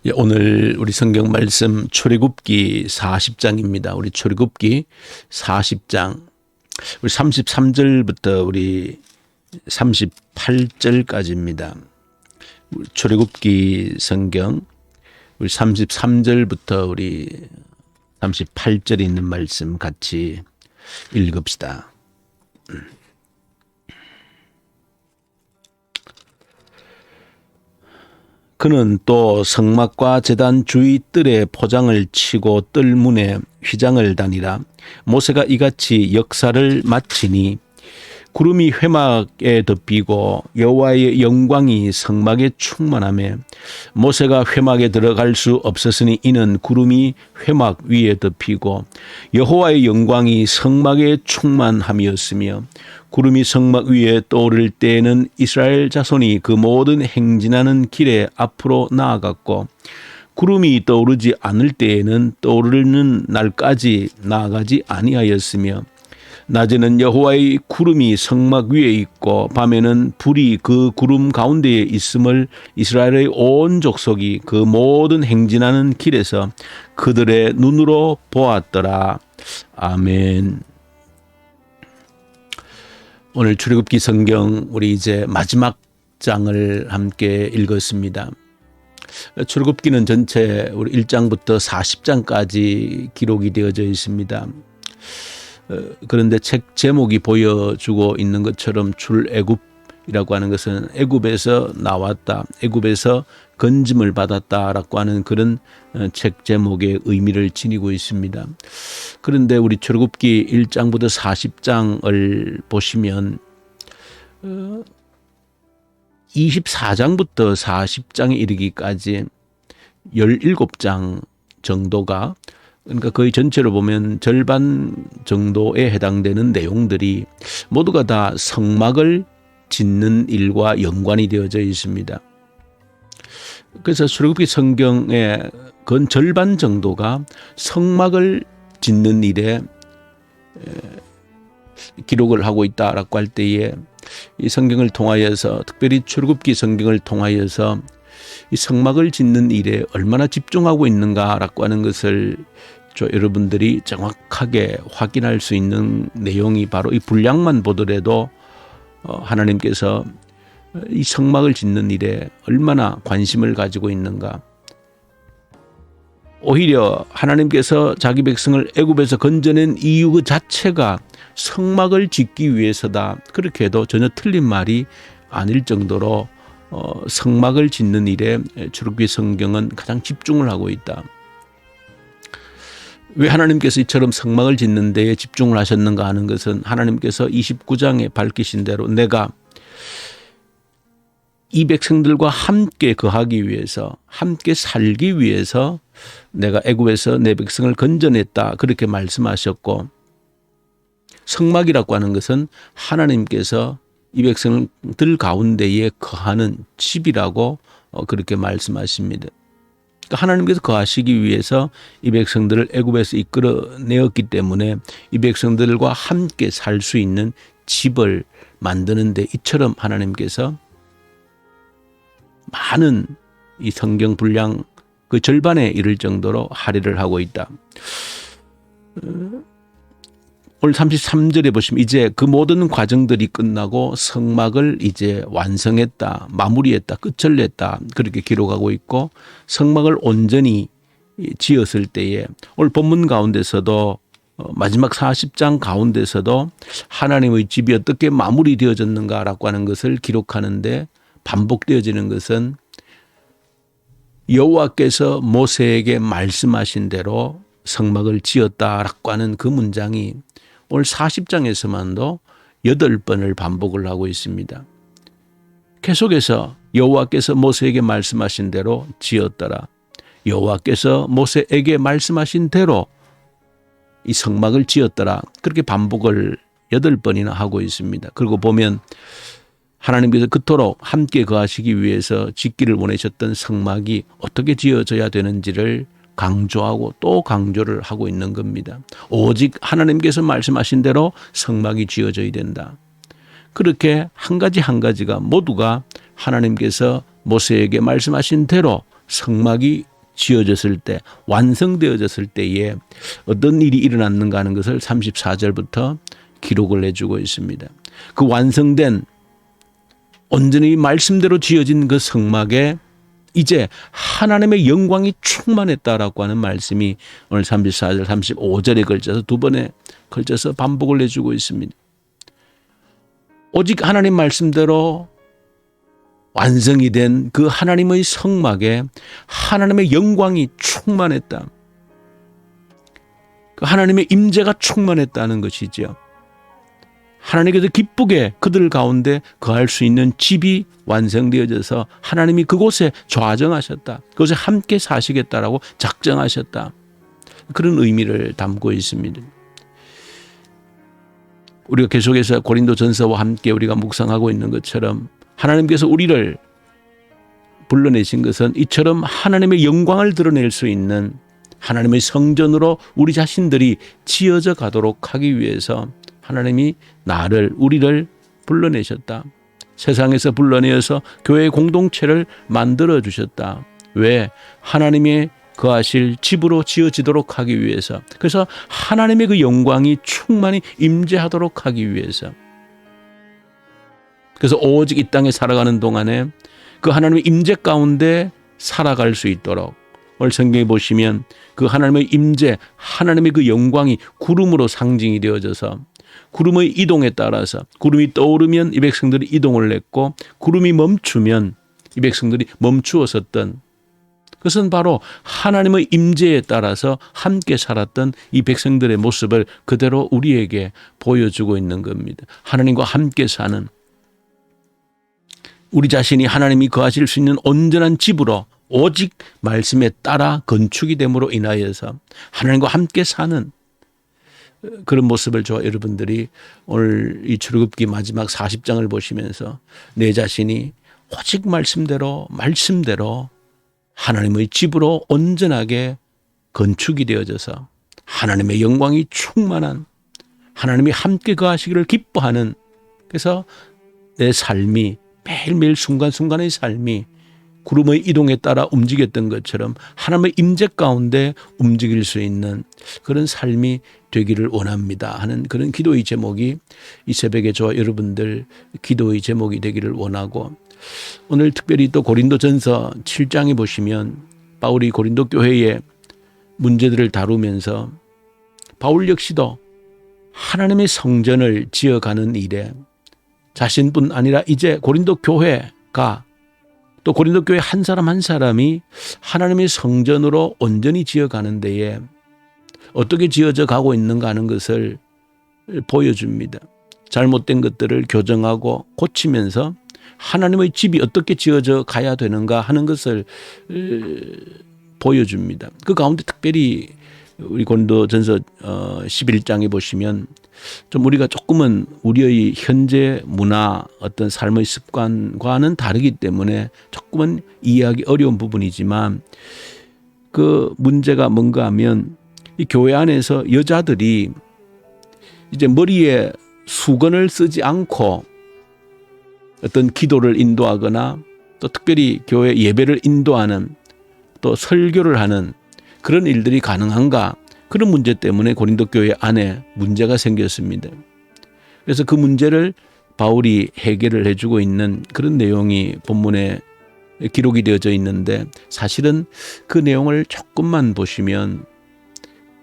예, 오늘 우리 성경 말씀 출애굽기 40장입니다. 우리 출애굽기 40장 우리 33절부터 우리 38절까지입니다. 출애굽기 성경 우리 33절부터 우리 38절에 있는 말씀 같이 읽읍시다. 그는 또 성막과 제단 주위 뜰에 포장을 치고 뜰 문에 휘장을 다니라. 모세가 이같이 역사를 마치니 구름이 회막에 덮이고 여호와의 영광이 성막에 충만하며 모세가 회막에 들어갈 수 없었으니 이는 구름이 회막 위에 덮이고 여호와의 영광이 성막에 충만함이었으며 구름이 성막 위에 떠오를 때에는 이스라엘 자손이 그 모든 행진하는 길에 앞으로 나아갔고 구름이 떠오르지 않을 때에는 떠오르는 날까지 나아가지 아니하였으며 낮에는 여호와의 구름이 성막 위에 있고 밤에는 불이 그 구름 가운데에 있음을 이스라엘의 온 족속이 그 모든 행진하는 길에서 그들의 눈으로 보았더라. 아멘. 오늘 출애굽기 성경 우리 이제 마지막 장을 함께 읽었습니다. 출애굽기는 전체 우리 1장부터 40장까지 기록이 되어져 있습니다. 그런데 책 제목이 보여주고 있는 것처럼 출애굽이라고 하는 것은 애굽에서 나왔다, 애굽에서 건짐을 받았다라고 하는 그런 책 제목의 의미를 지니고 있습니다. 그런데 우리 출애굽기 1장부터 40장을 보시면 24장부터 40장에 이르기까지 17장 정도가, 그러니까 거의 전체로 보면 절반 정도에 해당되는 내용들이 모두가 다 성막을 짓는 일과 연관이 되어져 있습니다. 그래서 출애굽기 성경의 건 절반 정도가 성막을 짓는 일에 기록을 하고 있다라고 할 때에 이 성경을 통하여서, 특별히 출애굽기 성경을 통하여서 이 성막을 짓는 일에 얼마나 집중하고 있는가라고 하는 것을 여러분들이 정확하게 확인할 수 있는 내용이 바로 이 분량만 보더라도 하나님께서 이 성막을 짓는 일에 얼마나 관심을 가지고 있는가. 오히려 하나님께서 자기 백성을 애굽에서 건져낸 이유 그 자체가 성막을 짓기 위해서다, 그렇게 해도 전혀 틀린 말이 아닐 정도로 성막을 짓는 일에 출애굽기 성경은 가장 집중을 하고 있다. 왜 하나님께서 이처럼 성막을 짓는 데에 집중을 하셨는가 하는 것은, 하나님께서 29장에 밝히신 대로 내가 이 백성들과 함께 거하기 위해서, 함께 살기 위해서 내가 애굽에서 내 백성을 건져냈다, 그렇게 말씀하셨고, 성막이라고 하는 것은 하나님께서 이 백성들 가운데에 거하는 집이라고 그렇게 말씀하십니다. 그러니까 하나님께서 거하시기 위해서 이 백성들을 애굽에서 이끌어내었기 때문에 이 백성들과 함께 살 수 있는 집을 만드는데 이처럼 하나님께서 많은 이 성경 분량 그 절반에 이를 정도로 할애를 하고 있다. 오늘 33절에 보시면 이제 그 모든 과정들이 끝나고 성막을 이제 완성했다, 마무리했다, 끝을 냈다, 그렇게 기록하고 있고, 성막을 온전히 지었을 때에 오늘 본문 가운데서도 마지막 40장 가운데서도 하나님의 집이 어떻게 마무리되어졌는가라고 하는 것을 기록하는데 반복되어지는 것은 여호와께서 모세에게 말씀하신 대로 성막을 지었다라고 하는 그 문장이 오늘 40장에서만도 8번을 반복을 하고 있습니다. 계속해서 여호와께서 모세에게 말씀하신 대로 지었더라, 여호와께서 모세에게 말씀하신 대로 이 성막을 지었더라, 그렇게 반복을 8번이나 하고 있습니다. 그리고 보면 하나님께서 그토록 함께 거하시기 위해서 짓기를 원하셨던 성막이 어떻게 지어져야 되는지를 강조하고 또 강조를 하고 있는 겁니다. 오직 하나님께서 말씀하신 대로 성막이 지어져야 된다. 그렇게 한 가지 한 가지가 모두가 하나님께서 모세에게 말씀하신 대로 성막이 지어졌을 때, 완성되어졌을 때에 어떤 일이 일어났는가 하는 것을 34절부터 기록을 해주고 있습니다. 그 완성된 온전히 말씀대로 지어진 그 성막에 이제 하나님의 영광이 충만했다라고 하는 말씀이 오늘 34절, 35절에 걸쳐서 두 번에 걸쳐서 반복을 해주고 있습니다. 오직 하나님 말씀대로 완성이 된 그 하나님의 성막에 하나님의 영광이 충만했다. 그 하나님의 임재가 충만했다는 것이죠. 하나님께서 기쁘게 그들 가운데 거할 수 있는 집이 완성되어져서 하나님이 그곳에 좌정하셨다. 그곳에 함께 사시겠다라고 작정하셨다. 그런 의미를 담고 있습니다. 우리가 계속해서 고린도전서와 함께 우리가 묵상하고 있는 것처럼 하나님께서 우리를 불러내신 것은 이처럼 하나님의 영광을 드러낼 수 있는 하나님의 성전으로 우리 자신들이 지어져 가도록 하기 위해서 하나님이 우리를 불러내셨다. 세상에서 불러내어서 교회 공동체를 만들어 주셨다. 왜? 하나님의 거하실 집으로 지어지도록 하기 위해서. 그래서 하나님의 그 영광이 충만히 임재하도록 하기 위해서. 그래서 오직 이 땅에 살아가는 동안에 그 하나님의 임재 가운데 살아갈 수 있도록 오늘 성경에 보시면 그 하나님의 임재, 하나님의 그 영광이 구름으로 상징이 되어져서 구름의 이동에 따라서 구름이 떠오르면 이 백성들이 이동을 했고 구름이 멈추면 이 백성들이 멈추어 섰던 그것은 바로 하나님의 임재에 따라서 함께 살았던 이 백성들의 모습을 그대로 우리에게 보여주고 있는 겁니다. 하나님과 함께 사는 우리 자신이 하나님이 거하실 수 있는 온전한 집으로 오직 말씀에 따라 건축이 됨으로 인하여서 하나님과 함께 사는 그런 모습을 여러분들이 오늘 이 출애굽기 마지막 40장을 보시면서 내 자신이 오직 말씀대로 하나님의 집으로 온전하게 건축이 되어져서 하나님의 영광이 충만한 하나님이 함께 거하시기를 기뻐하는 그래서 내 삶이 매일매일 순간순간의 삶이 구름의 이동에 따라 움직였던 것처럼 하나님의 임재 가운데 움직일 수 있는 그런 삶이 되기를 원합니다 하는 그런 기도의 제목이 이 새벽에 저와 여러분들 기도의 제목이 되기를 원하고 오늘 특별히 또 고린도전서 7장에 보시면 바울이 고린도 교회의 문제들을 다루면서 바울 역시도 하나님의 성전을 지어가는 일에 자신뿐 아니라 이제 고린도 교회가 또 고린도 교회 한 사람 한 사람이 하나님의 성전으로 온전히 지어가는 데에 어떻게 지어져 가고 있는가 하는 것을 보여줍니다. 잘못된 것들을 교정하고 고치면서 하나님의 집이 어떻게 지어져 가야 되는가 하는 것을 보여줍니다. 그 가운데 특별히 우리 고린도전서 11장에 보시면 좀 우리가 조금은 우리의 현재 문화 어떤 삶의 습관과는 다르기 때문에 조금은 이해하기 어려운 부분이지만 그 문제가 뭔가 하면 이 교회 안에서 여자들이 이제 머리에 수건을 쓰지 않고 어떤 기도를 인도하거나 또 특별히 교회 예배를 인도하는 또 설교를 하는 그런 일들이 가능한가 그런 문제 때문에 고린도 교회 안에 문제가 생겼습니다. 그래서 그 문제를 바울이 해결을 해주고 있는 그런 내용이 본문에 기록이 되어져 있는데 사실은 그 내용을 조금만 보시면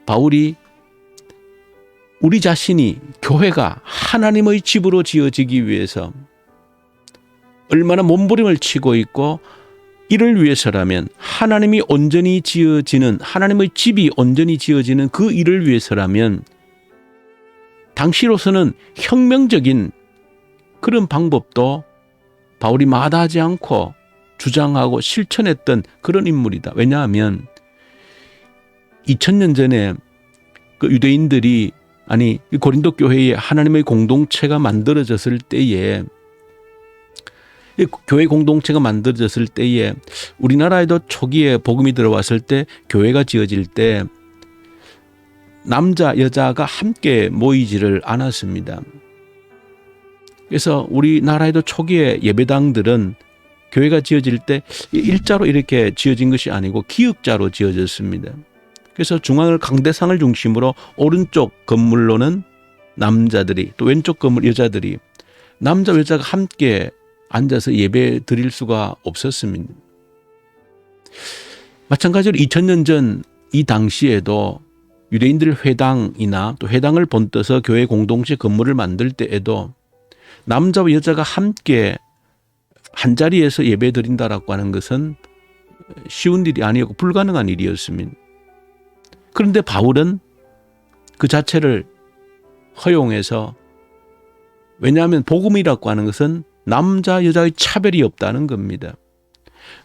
바울이 우리 자신이 교회가 하나님의 집으로 지어지기 위해서 얼마나 몸부림을 치고 있고 이를 위해서라면 하나님이 온전히 지어지는 하나님의 집이 온전히 지어지는 그 일을 위해서라면 당시로서는 혁명적인 그런 방법도 바울이 마다하지 않고 주장하고 실천했던 그런 인물이다. 왜냐하면 2000년 전에 그 유대인들이 고린도 교회에 하나님의 공동체가 만들어졌을 때에 교회 공동체가 만들어졌을 때에 우리나라에도 초기에 복음이 들어왔을 때 교회가 지어질 때 남자 여자가 함께 모이지를 않았습니다. 그래서 우리나라에도 초기에 예배당들은 교회가 지어질 때 일자로 이렇게 지어진 것이 아니고 기역자로 지어졌습니다. 그래서 중앙을 강대상을 중심으로 오른쪽 건물로는 남자들이, 또 왼쪽 건물 여자들이, 남자 여자가 함께 앉아서 예배 드릴 수가 없었습니다. 마찬가지로 2000년 전 이 당시에도 유대인들 회당이나 또 회당을 본떠서 교회 공동체 건물을 만들 때에도 남자와 여자가 함께 한 자리에서 예배 드린다라고 하는 것은 쉬운 일이 아니었고 불가능한 일이었습니다. 그런데 바울은 그 자체를 허용해서, 왜냐하면 복음이라고 하는 것은 남자 여자의 차별이 없다는 겁니다.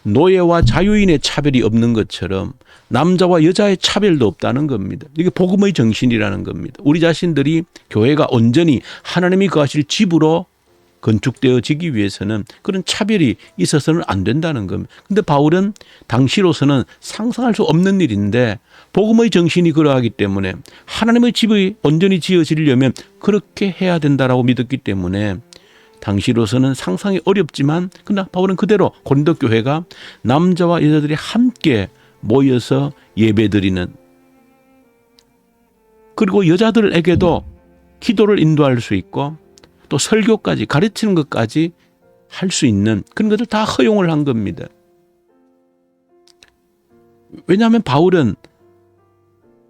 노예와 자유인의 차별이 없는 것처럼 남자와 여자의 차별도 없다는 겁니다. 이게 복음의 정신이라는 겁니다. 우리 자신들이 교회가 온전히 하나님이 거하실 집으로 건축되어지기 위해서는 그런 차별이 있어서는 안 된다는 겁니다. 그런데 바울은 당시로서는 상상할 수 없는 일인데 복음의 정신이 그러하기 때문에 하나님의 집이 온전히 지어지려면 그렇게 해야 된다라고 믿었기 때문에 당시로서는 상상이 어렵지만 그러나 바울은 그대로 고린도 교회가 남자와 여자들이 함께 모여서 예배드리는, 그리고 여자들에게도 기도를 인도할 수 있고 또 설교까지 가르치는 것까지 할 수 있는 그런 것들 다 허용을 한 겁니다. 왜냐하면 바울은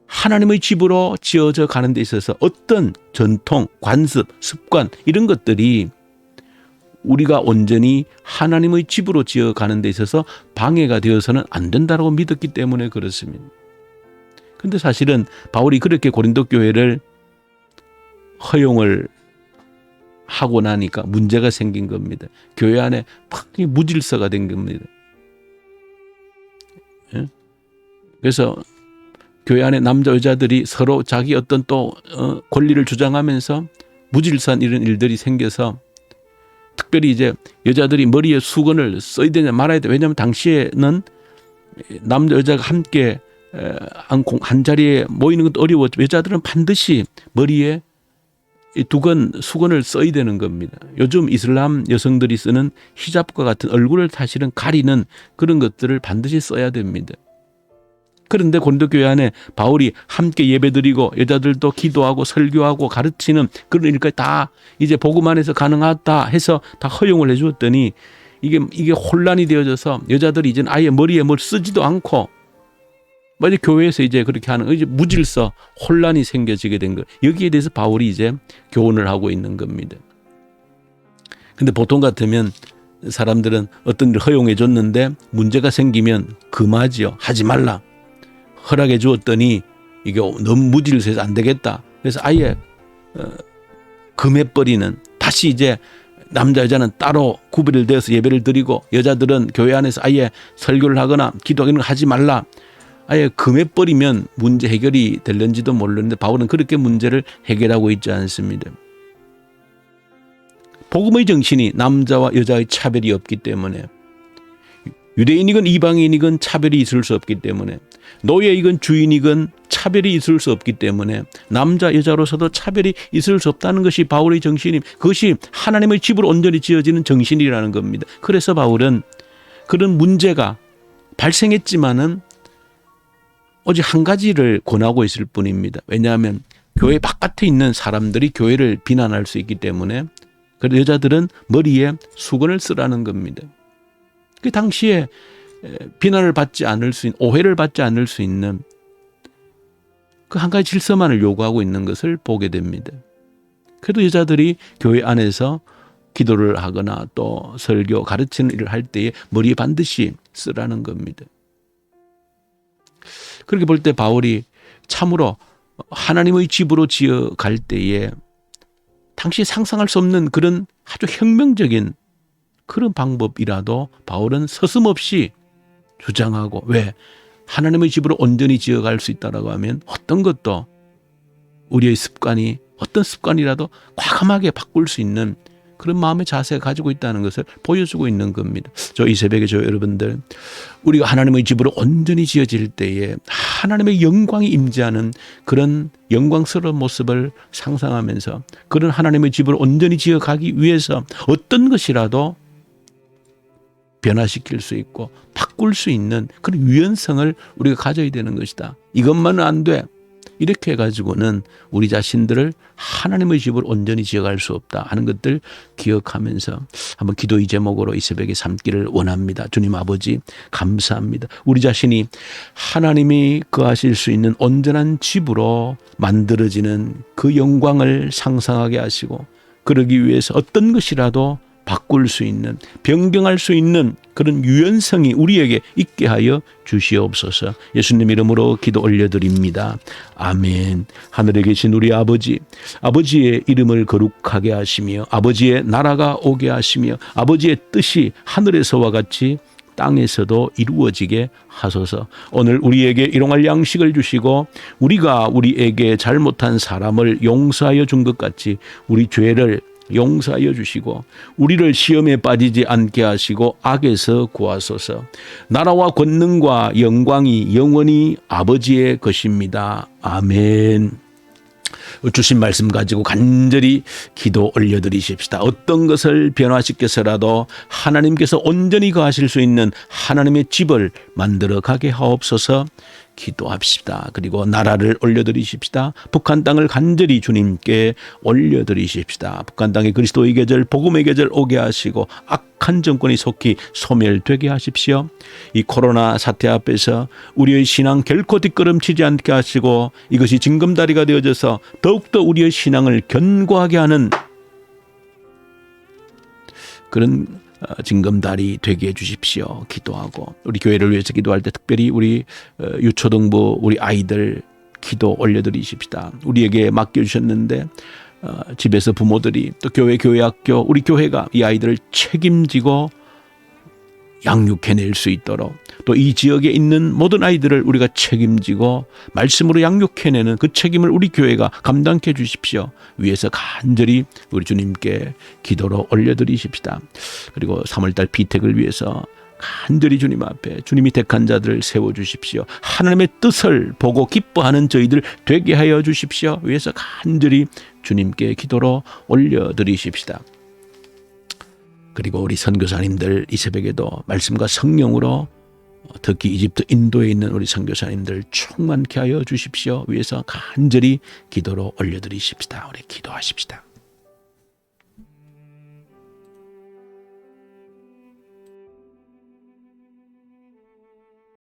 하나님의 집으로 지어져 가는 데 있어서 어떤 전통, 관습, 습관 이런 것들이 우리가 온전히 하나님의 집으로 지어 가는 데 있어서 방해가 되어서는 안 된다고 믿었기 때문에 그렇습니다. 그런데 사실은 바울이 그렇게 고린도 교회를 허용을 하고 나니까 문제가 생긴 겁니다. 교회 안에 막 무질서가 된 겁니다. 그래서 교회 안에 남자 여자들이 서로 자기 어떤 또 권리를 주장하면서 무질서한 이런 일들이 생겨서, 특별히 이제 여자들이 머리에 수건을 써야 되냐 말아야 돼. 왜냐하면 당시에는 남자 여자가 함께 한 자리에 모이는 것도 어려웠죠. 여자들은 반드시 머리에 수건을 써야 되는 겁니다. 요즘 이슬람 여성들이 쓰는 히잡과 같은 얼굴을 사실은 가리는 그런 것들을 반드시 써야 됩니다. 그런데 고린도 교회 안에 바울이 함께 예배드리고 여자들도 기도하고 설교하고 가르치는 그런 일까지 다 이제 복음 안에서 가능하다 해서 다 허용을 해 주었더니 이게 혼란이 되어져서 여자들이 이제는 아예 머리에 뭘 쓰지도 않고 이제 교회에서 이제 그렇게 하는 이제 무질서 혼란이 생겨지게 된 거예요. 여기에 대해서 바울이 이제 교훈을 하고 있는 겁니다. 근데 보통 같으면 사람들은 어떤 일을 허용해 줬는데 문제가 생기면 금하지요. 하지 말라. 허락해 주었더니 이게 너무 무질서해서 안 되겠다. 그래서 아예 금해버리는, 다시 이제 남자 여자는 따로 구별을 되어서 예배를 드리고 여자들은 교회 안에서 아예 설교를 하거나 기도하는 거 하지 말라. 아예 금해버리면 문제 해결이 될는지도 모르는데 바울은 그렇게 문제를 해결하고 있지 않습니다. 복음의 정신이 남자와 여자의 차별이 없기 때문에, 유대인이건 이방인이건 차별이 있을 수 없기 때문에, 노예이건 주인이건 차별이 있을 수 없기 때문에 남자 여자로서도 차별이 있을 수 없다는 것이 바울의 정신이, 그것이 하나님의 집으로 온전히 지어지는 정신이라는 겁니다. 그래서 바울은 그런 문제가 발생했지만은 오직 한 가지를 권하고 있을 뿐입니다. 왜냐하면 교회 바깥에 있는 사람들이 교회를 비난할 수 있기 때문에 그래서 여자들은 머리에 수건을 쓰라는 겁니다. 그 당시에 비난을 받지 않을 수 있는, 오해를 받지 않을 수 있는 그 한 가지 질서만을 요구하고 있는 것을 보게 됩니다. 그래도 여자들이 교회 안에서 기도를 하거나 또 설교, 가르치는 일을 할 때에 머리에 반드시 쓰라는 겁니다. 그렇게 볼 때 바울이 참으로 하나님의 집으로 지어 갈 때에 당시 상상할 수 없는 그런 아주 혁명적인 그런 방법이라도 바울은 서슴없이 주장하고, 왜? 하나님의 집으로 온전히 지어갈 수 있다라고 하면 어떤 것도 우리의 습관이 어떤 습관이라도 과감하게 바꿀 수 있는 그런 마음의 자세가 가지고 있다는 것을 보여주고 있는 겁니다. 이 새벽에 여러분들, 우리가 하나님의 집으로 온전히 지어질 때에 하나님의 영광이 임재하는 그런 영광스러운 모습을 상상하면서 그런 하나님의 집으로 온전히 지어가기 위해서 어떤 것이라도 변화시킬 수 있고 바꿀 수 있는 그런 유연성을 우리가 가져야 되는 것이다. 이것만은 안 돼. 이렇게 해가지고는 우리 자신들을 하나님의 집으로 온전히 지어갈 수 없다 하는 것들 기억하면서 한번 기도의 제목으로 이 새벽에 삼기를 원합니다. 주님 아버지 감사합니다. 우리 자신이 하나님이 거하실 수 있는 온전한 집으로 만들어지는 그 영광을 상상하게 하시고 그러기 위해서 어떤 것이라도 바꿀 수 있는 변경할 수 있는 그런 유연성이 우리에게 있게 하여 주시옵소서. 예수님 이름으로 기도 올려드립니다. 아멘. 하늘에 계신 우리 아버지, 아버지의 이름을 거룩하게 하시며 아버지의 나라가 오게 하시며 아버지의 뜻이 하늘에서와 같이 땅에서도 이루어지게 하소서. 오늘 우리에게 일용할 양식을 주시고 우리가 우리에게 잘못한 사람을 용서하여 준 것 같이 우리 죄를 용서하여 주시고 우리를 시험에 빠지지 않게 하시고 악에서 구하소서. 나라와 권능과 영광이 영원히 아버지의 것입니다. 아멘. 주신 말씀 가지고 간절히 기도 올려드리십시다. 어떤 것을 변화시켜서라도 하나님께서 온전히 거하실 수 있는 하나님의 집을 만들어 가게 하옵소서. 기도합시다. 그리고 나라를 올려드리십시다. 북한 땅을 간절히 주님께 올려드리십시다. 북한 땅에 그리스도의 계절, 복음의 계절 오게 하시고 악한 정권이 속히 소멸되게 하십시오. 이 코로나 사태 앞에서 우리의 신앙 결코 뒷걸음치지 않게 하시고 이것이 징검다리가 되어져서 더욱더 우리의 신앙을 견고하게 하는 그런 징검다리 되게 해주십시오. 기도하고 우리 교회를 위해서 기도할 때 특별히 우리 유초등부 우리 아이들 기도 올려드리십시다. 우리에게 맡겨주셨는데 집에서 부모들이 또 교회 학교 우리 교회가 이 아이들을 책임지고 양육해낼 수 있도록 또 이 지역에 있는 모든 아이들을 우리가 책임지고 말씀으로 양육해내는 그 책임을 우리 교회가 감당해 주십시오. 위에서 간절히 우리 주님께 기도로 올려드리십시다. 그리고 3월달 비택을 위해서 간절히 주님 앞에 주님이 택한 자들을 세워주십시오. 하나님의 뜻을 보고 기뻐하는 저희들 되게 하여 주십시오. 위에서 간절히 주님께 기도로 올려드리십시다. 그리고 우리 선교사님들 이 새벽에도 말씀과 성령으로 특히 이집트 인도에 있는 우리 선교사님들 충만케 하여 주십시오. 위에서 간절히 기도로 올려드리십시다. 우리 기도하십시다.